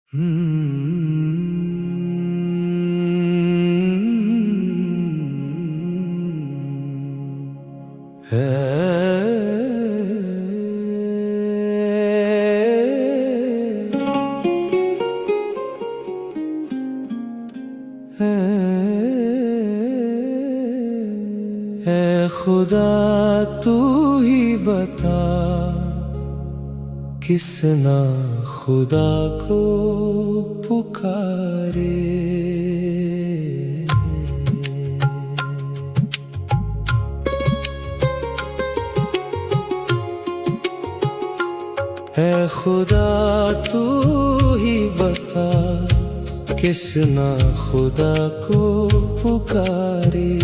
ऐ खुदा तू ही बता, किस ना खुदा को पुकारे। ऐ खुदा तू ही बता, किस ना खुदा को पुकारे।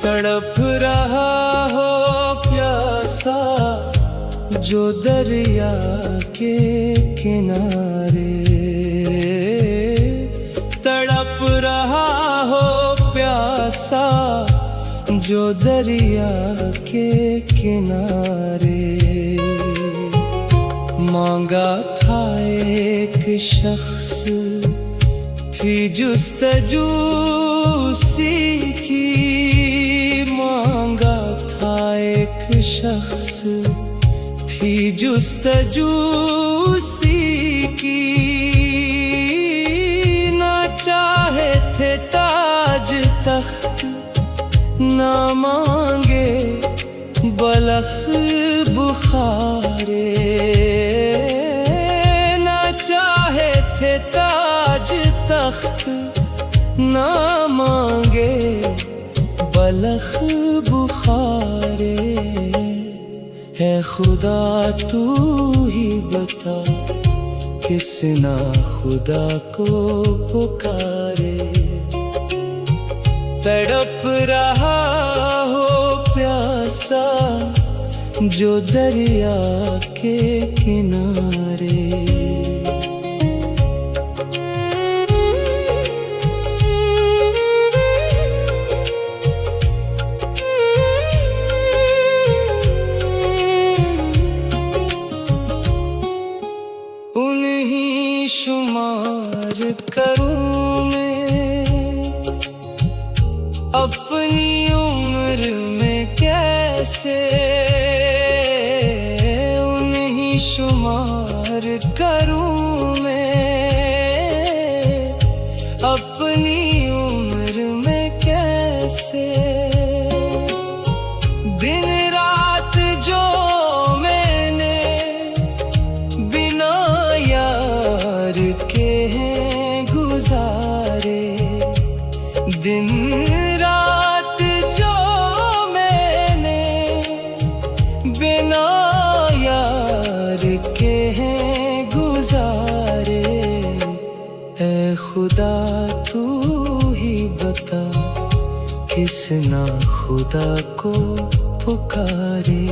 तड़प रहा हो प्यासा जो दरिया के किनारे। तड़प रहा हो प्यासा जो दरिया के किनारे। मांगा था एक शख्स थी जुस्तजू सी की। मांगा था एक शख्स थी जुस्तजू सी की। ना चाहे थे ताज तख्त, ना मांगे बलख बुखारे। ना चाहे थे ताज तख्त, ना मांगे बलख बुखारे। है खुदा तू ही बता, किस ना खुदा को पुकारे। तड़प रहा हो प्यासा जो दरिया के किनारे। उन्हीं शुमार करूं मैं अपनी उम्र में कैसे। उन्हीं शुमार करूं मैं अपनी उम्र में कैसे। दिन रात जो मैंने बिना यार के हैं गुजारे। दिन रात जो मैंने बिना यार के हैं गुजारे। ऐ खुदा तू ही बता, किस ना खुदा को पुकारे।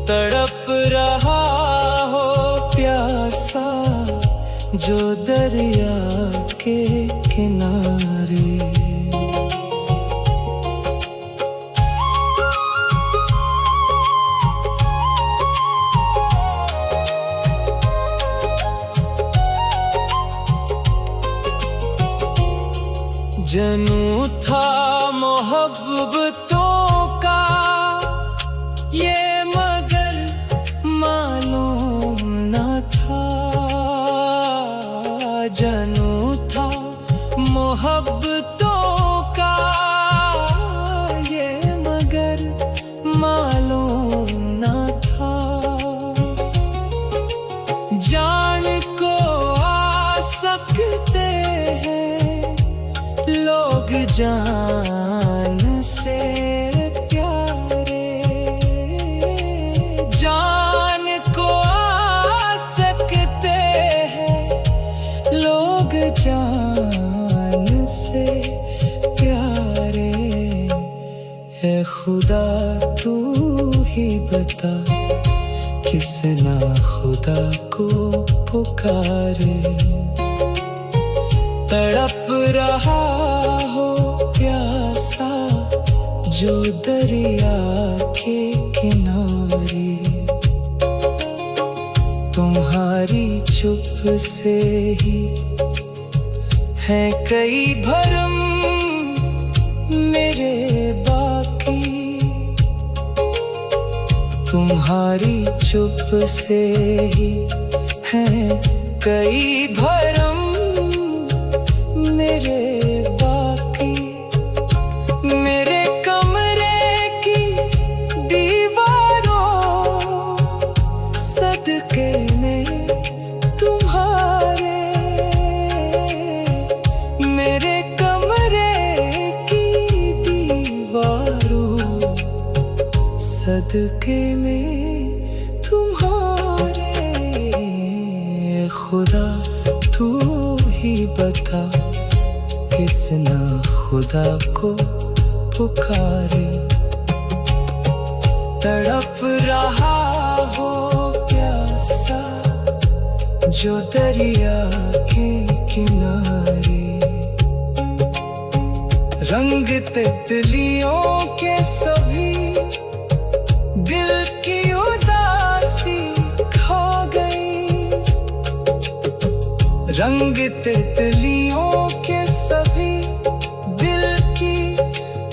तड़प रहा हो प्यासा जो दरिया के किनारे। जनू था मोहब्बतों का ये मगर मालूम न था। जनू था मोहब्बतों का ये मगर मालूम न था। जान को आ सकते हैं लोग जान से प्यारे। जान को आ सकते हैं लोग जान से प्यारे। है खुदा तू ही बता, किस ना खुदा को पुकारे। तड़प रहा हो प्यासा जो दरिया के किनारे। तुम्हारी चुप से ही है कई भरम मेरे बाकी। तुम्हारी चुप से ही है कई भरम मेरे बाकी। मेरे कमरे की दीवारों सदके में तुम्हारे, मेरे कमरे की दीवारों सदके में तुम्हारे। खुदा तू ही बता किस ना खुदा को पुकारे। तड़प रहा हो प्यासा जो दरिया के किनारे। रंग तितलियों के सभी दिल की उदासी खा गई। रंग तितलियों के सभी दिल की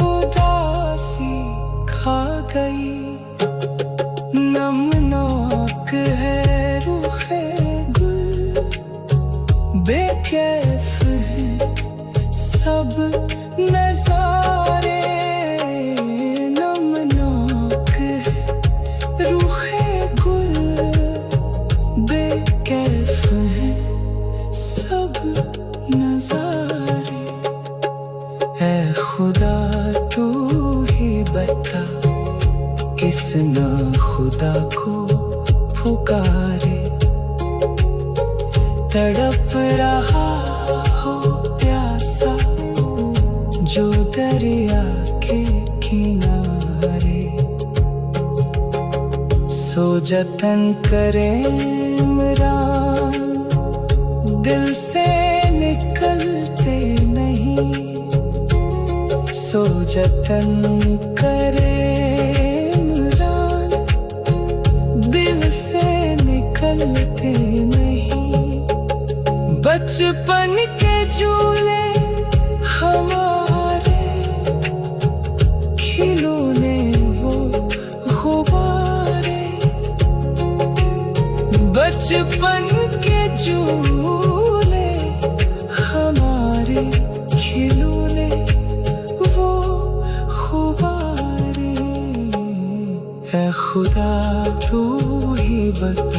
उदासी खा गई। नमनाक है रुखे गुल, बेकैफ है सब नजारे। नमनाक है रुखे गुल, बेकैफ है सब नजारे। ऐ खुदा तू ही बता किस ना खुदा को पुकारे। तड़प रहा हो प्यासा जो दरिया के किनारे। सो जतन करे इमरान दिल से निकलते नहीं। सो जतन करे इमरान दिल से निकलते नहीं। बचपन के झूले हमारे खिलौने वो गुब्बारे। बचपन के झूले हमारे खिलौने वो गुब्बारे। ऐ खुदा तू ही बता